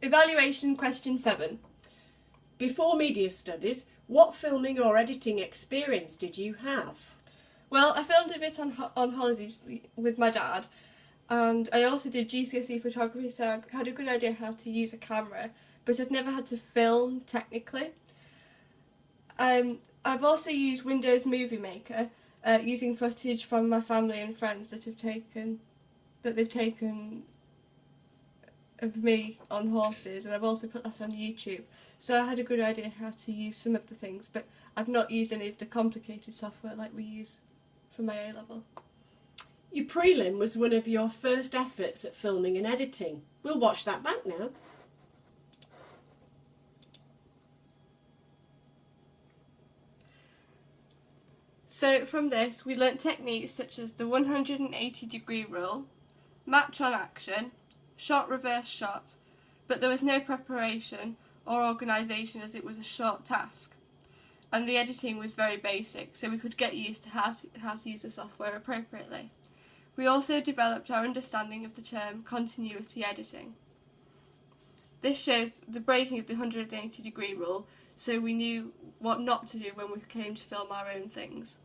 Evaluation question 7. Before media studies, what filming or editing experience did you have? Well, I filmed a bit on holidays with my dad, and I also did GCSE photography, so I had a good idea how to use a camera, but I'd never had to film technically. I've also used Windows Movie Maker, using footage from my family and friends that they've taken of me on horses, and I've also put that on YouTube. So I had a good idea how to use some of the things, but I've not used any of the complicated software like we use for my A-level. Your prelim was one of your first efforts at filming and editing. We'll watch that back now. So from this, we learnt techniques such as the 180-degree rule, match on action, shot reverse shot, but there was no preparation or organisation as it was a short task. And the editing was very basic, so we could get used to how to use the software appropriately. We also developed our understanding of the term continuity editing. This shows the breaking of the 180-degree rule, so we knew what not to do when we came to film our own things.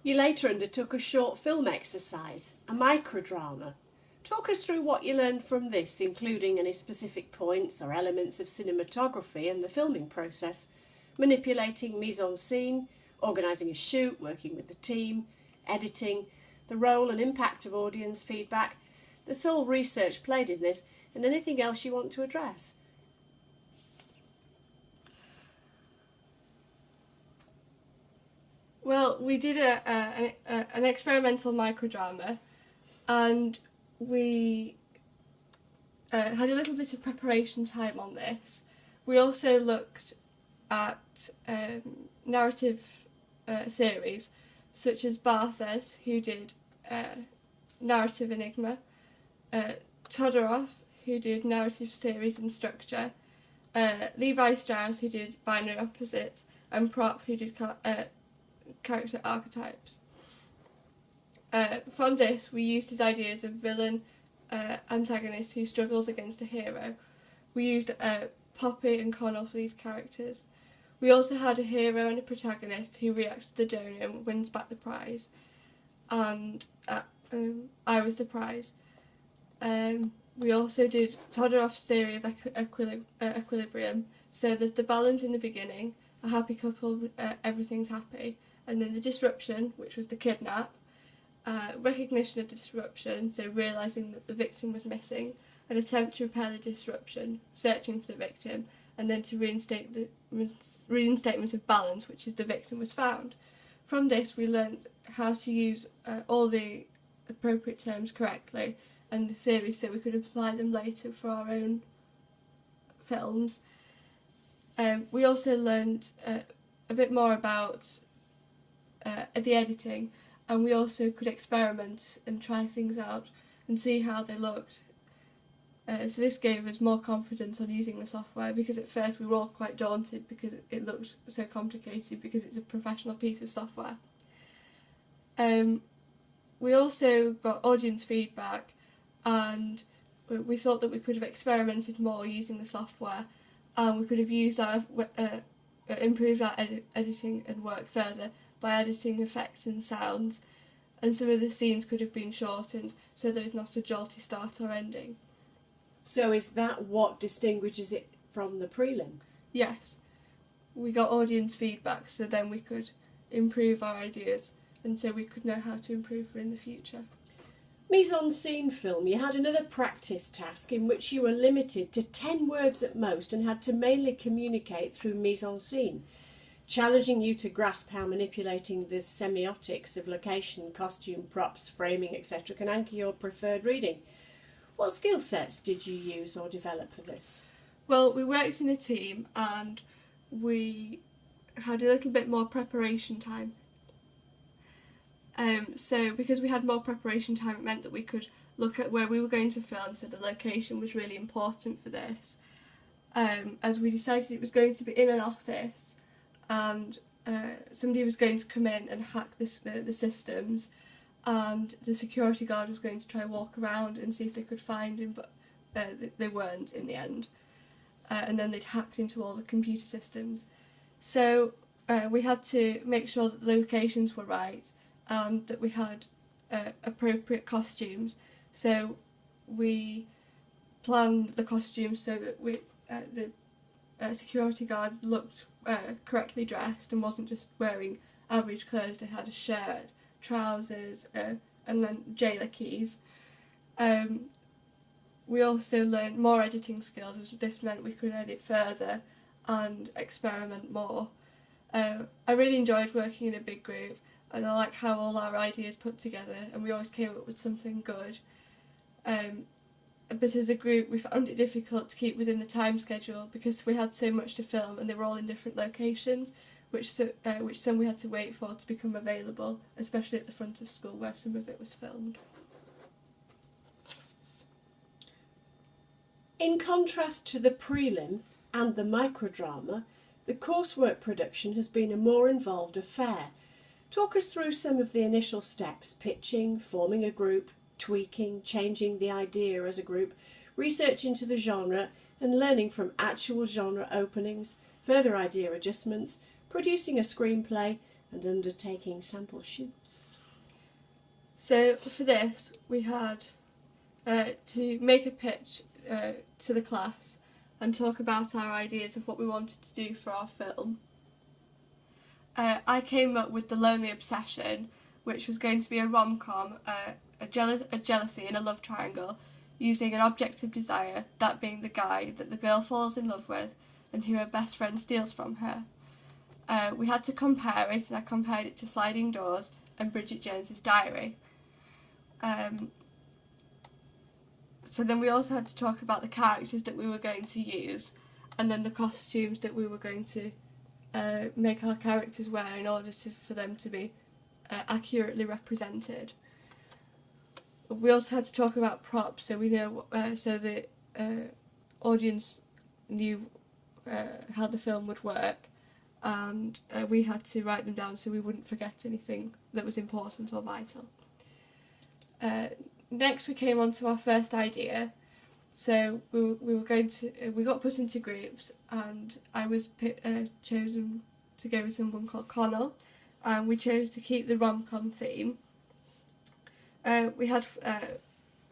You later undertook a short film exercise, a microdrama. Talk us through what you learned from this, including any specific points or elements of cinematography and the filming process, manipulating mise-en-scene, organising a shoot, working with the team, editing, the role and impact of audience feedback, the sole research played in this, and anything else you want to address. Well, we did an experimental microdrama, and we had a little bit of preparation time on this. We also looked at narrative theories, such as Barthes, who did narrative enigma, Todorov, who did narrative series and structure, Levi Strauss, who did binary opposites, and Propp, who did character archetypes. From this, we used his ideas of villain, antagonist who struggles against a hero. We used Poppy and Connell for these characters. We also had a hero and a protagonist who reacts to the donor and wins back the prize, and I was the prize. We also did Todorov's theory of equilibrium. So there's the balance in the beginning, a happy couple, everything's happy, and then the disruption, which was the kidnap, recognition of the disruption, so realising that the victim was missing, an attempt to repair the disruption, searching for the victim, and then to reinstate the reinstatement of balance, which is the victim was found. From this, we learned how to use all the appropriate terms correctly and the theories, so we could apply them later for our own films. We also learned a bit more about the editing, and we also could experiment and try things out and see how they looked. So this gave us more confidence on using the software, because at first we were all quite daunted because it looked so complicated, because it's a professional piece of software. We also got audience feedback, and we thought that we could have experimented more using the software, and we could have used our improved our editing and work further by editing effects and sounds, and some of the scenes could have been shortened so there is not a jolty start or ending. So is that what distinguishes it from the prelim? Yes, we got audience feedback, so then we could improve our ideas, and so we could know how to improve for in the future. Mise-en-scene film, you had another practice task in which you were limited to 10 words at most and had to mainly communicate through mise-en-scene, challenging you to grasp how manipulating the semiotics of location, costume, props, framing, etc. can anchor your preferred reading. What skill sets did you use or develop for this? Well, we worked in a team, and we had a little bit more preparation time. So because we had more preparation time, it meant that we could look at where we were going to film, so the location was really important for this. As we decided it was going to be in an office, and somebody was going to come in and hack the systems, and the security guard was going to try and walk around and see if they could find him, but they weren't in the end. And then they'd hacked into all the computer systems. So we had to make sure that the locations were right and that we had appropriate costumes. So we planned the costumes so that the security guard looked correctly dressed and wasn't just wearing average clothes. They had a shirt, trousers, and then jailer keys. We also learned more editing skills, as this meant we could edit further and experiment more. I really enjoyed working in a big group, and I like how all our ideas put together and we always came up with something good. But as a group we found it difficult to keep within the time schedule because we had so much to film and they were all in different locations, which some we had to wait for to become available, especially at the front of school where some of it was filmed. In contrast to the prelim and the microdrama, the coursework production has been a more involved affair. Talk us through some of the initial steps: pitching, forming a group, tweaking, changing the idea as a group, research into the genre and learning from actual genre openings, further idea adjustments, producing a screenplay and undertaking sample shoots. So for this we had to make a pitch to the class and talk about our ideas of what we wanted to do for our film. I came up with The Lonely Obsession, which was going to be a rom-com, a jealousy and a love triangle, using an object of desire, that being the guy that the girl falls in love with and who her best friend steals from her. We had to compare it, and I compared it to Sliding Doors and Bridget Jones's Diary. So then we also had to talk about the characters that we were going to use, and then the costumes that we were going to make our characters wear in order for them to be accurately represented. We also had to talk about props, so we know so the audience knew how the film would work, and we had to write them down so we wouldn't forget anything that was important or vital. Next we came on to our first idea. So we got put into groups, and I was chosen to go with someone called Connell, and we chose to keep the rom-com theme. We had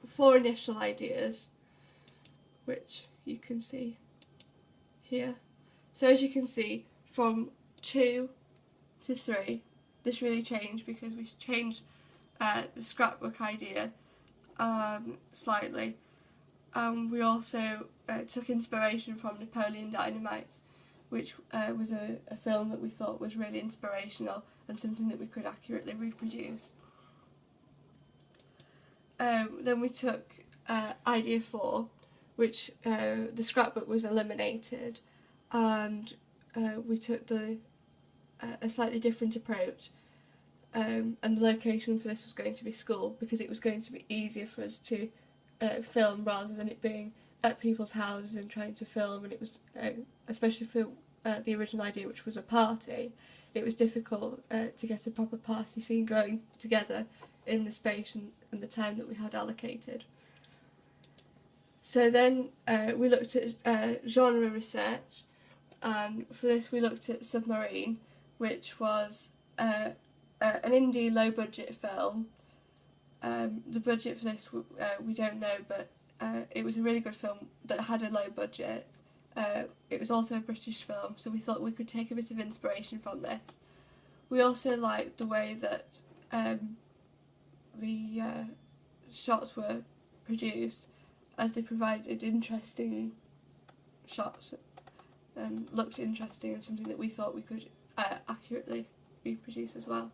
4 initial ideas, which you can see here. So as you can see, from 2 to 3, this really changed because we changed the scrapbook idea slightly. We also took inspiration from Napoleon Dynamite, which was a film that we thought was really inspirational and something that we could accurately reproduce. Then we took idea 4, which the scrapbook was eliminated, and we took a slightly different approach. And the location for this was going to be school, because it was going to be easier for us to film rather than it being at people's houses and trying to film. And it was, especially for the original idea, which was a party, it was difficult to get a proper party scene going together in the space and the time that we had allocated. So then we looked at genre research, and for this we looked at Submarine, which was an indie low-budget film. The budget for this we don't know, but it was a really good film that had a low budget. It was also a British film, so we thought we could take a bit of inspiration from this. We also liked the way that the shots were produced, as they provided interesting shots and looked interesting, and something that we thought we could accurately reproduce as well.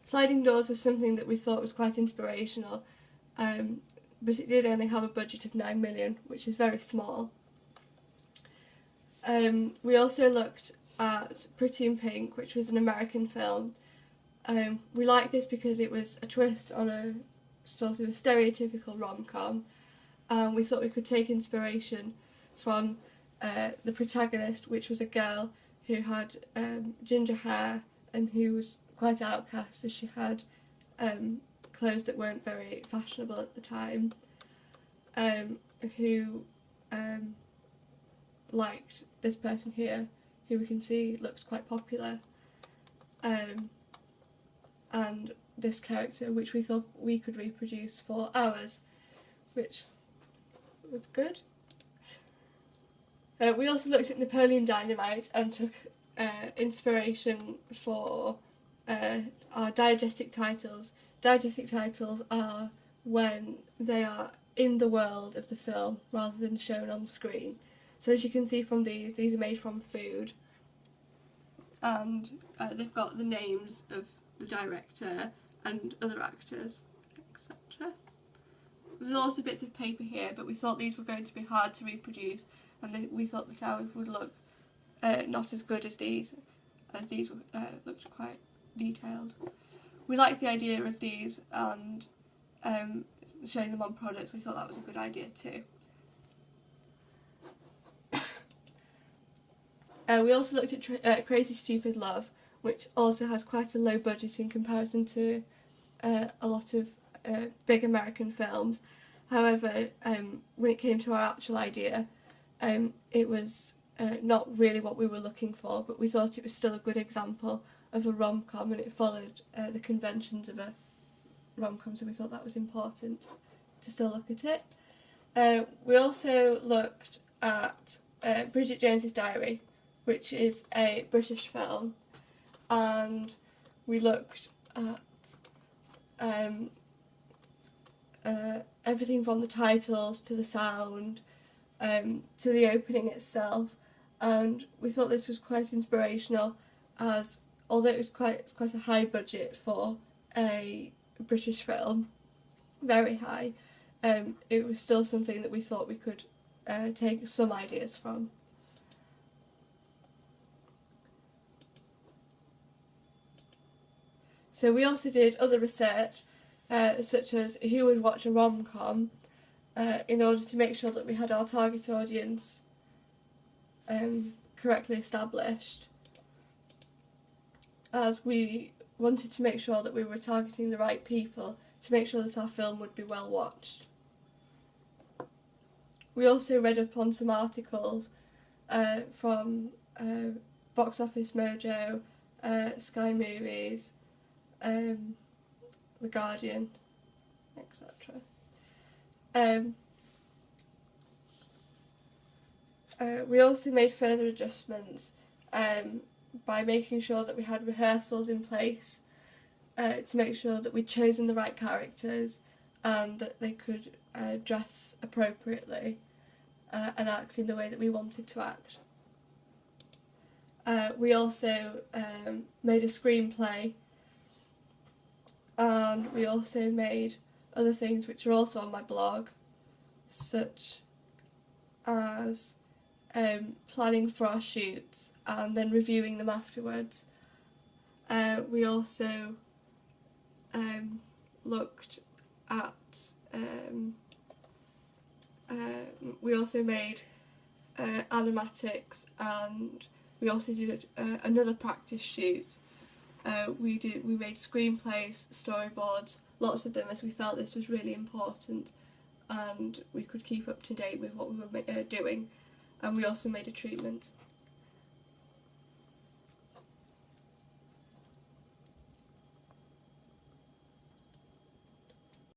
Sliding Doors was something that we thought was quite inspirational, but it did only have a budget of 9 million, which is very small. We also looked at Pretty in Pink, which was an American film. We liked this because it was a twist on a sort of a stereotypical rom-com, and we thought we could take inspiration from the protagonist, which was a girl who had ginger hair and who was quite outcast, as she had clothes that weren't very fashionable at the time. who liked this person here, who we can see looks quite popular, and this character, which we thought we could reproduce for ours, which was good. We also looked at Napoleon Dynamite and took inspiration for our diegetic titles. Diegetic titles are when they are in the world of the film rather than shown on screen. So as you can see from these are made from food, and they've got the names of the director and other actors, etc. There's also bits of paper here, but we thought these were going to be hard to reproduce, and we thought that ours would look not as good as these looked quite detailed. We liked the idea of these, and showing them on products, we thought that was a good idea too. We also looked at Crazy Stupid Love, which also has quite a low budget in comparison to a lot of big American films. However, when it came to our actual idea, it was not really what we were looking for, but we thought it was still a good example of a rom-com, and it followed the conventions of a rom-com, so we thought that was important to still look at it. We also looked at Bridget Jones's Diary, which is a British film, and we looked at everything from the titles to the sound to the opening itself, and we thought this was quite inspirational, as although it was quite a high budget for a British film, very high, it was still something that we thought we could take some ideas from. So we also did other research, such as who would watch a rom-com, in order to make sure that we had our target audience correctly established, as we wanted to make sure that we were targeting the right people to make sure that our film would be well watched. We also read up on some articles from Box Office Mojo, Sky Movies, The Guardian, etc. We also made further adjustments by making sure that we had rehearsals in place to make sure that we'd chosen the right characters and that they could dress appropriately and act in the way that we wanted to act. We also made a screenplay, and we also made other things which are also on my blog, such as planning for our shoots and then reviewing them afterwards. We also looked at we also made animatics, and we also did another practice shoot. We made screenplays, storyboards, lots of them, as we felt this was really important and we could keep up to date with what we were doing, and we also made a treatment.